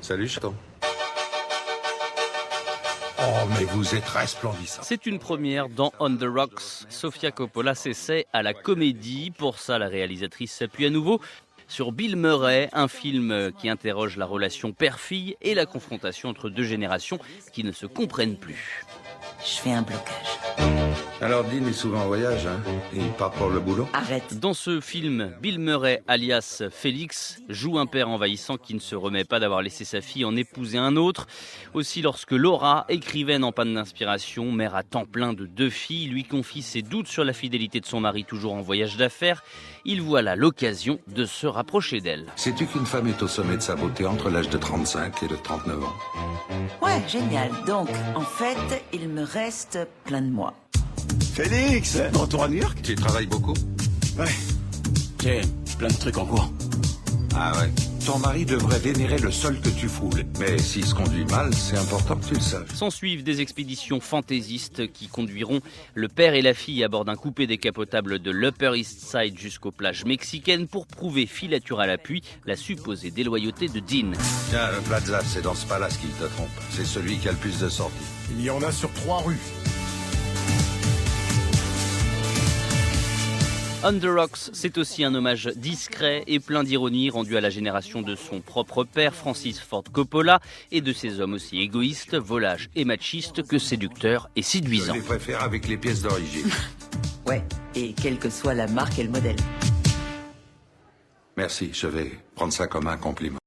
Salut, chaton. Oh, mais vous êtes resplendissant. C'est une première dans On the Rocks. Sofia Coppola s'essaie à la comédie. Pour ça, la réalisatrice s'appuie à nouveau sur Bill Murray, un film qui interroge la relation père-fille et la confrontation entre deux générations qui ne se comprennent plus. Je fais un blocage. Alors, Dean est souvent en voyage, hein? Et il part pour le boulot? Arrête. Dans ce film, Bill Murray, alias Félix, joue un père envahissant qui ne se remet pas d'avoir laissé sa fille en épouser un autre. Aussi, lorsque Laura, écrivaine en panne d'inspiration, mère à temps plein de 2 filles, lui confie ses doutes sur la fidélité de son mari toujours en voyage d'affaires, il voit là l'occasion de se rapprocher d'elle. Sais-tu qu'une femme est au sommet de sa beauté entre l'âge de 35 et de 39 ans? Ouais, génial. Donc, en fait, il me reste plein de mois. Félix, de retour à New York? Tu travailles beaucoup? Ouais. J'ai plein de trucs en cours. Ah ouais. Ton mari devrait vénérer le sol que tu foules. Mais s'il se conduit mal, c'est important que tu le saches. S'en suivent des expéditions fantaisistes qui conduiront le père et la fille à bord d'un coupé décapotable de l'Upper East Side jusqu'aux plages mexicaines pour prouver, filature à l'appui, la supposée déloyauté de Dean. Tiens, le Plaza, c'est dans ce palace qu'il te trompe. C'est celui qui a le plus de sorties. Il y en a sur 3 rues. On the Rocks, c'est aussi un hommage discret et plein d'ironie rendu à la génération de son propre père, Francis Ford Coppola, et de ces hommes aussi égoïstes, volages et machistes que séducteurs et Je séduisants. les préfère avec les pièces d'origine. Ouais, et quelle que soit la marque et le modèle. Merci, je vais prendre ça comme un compliment.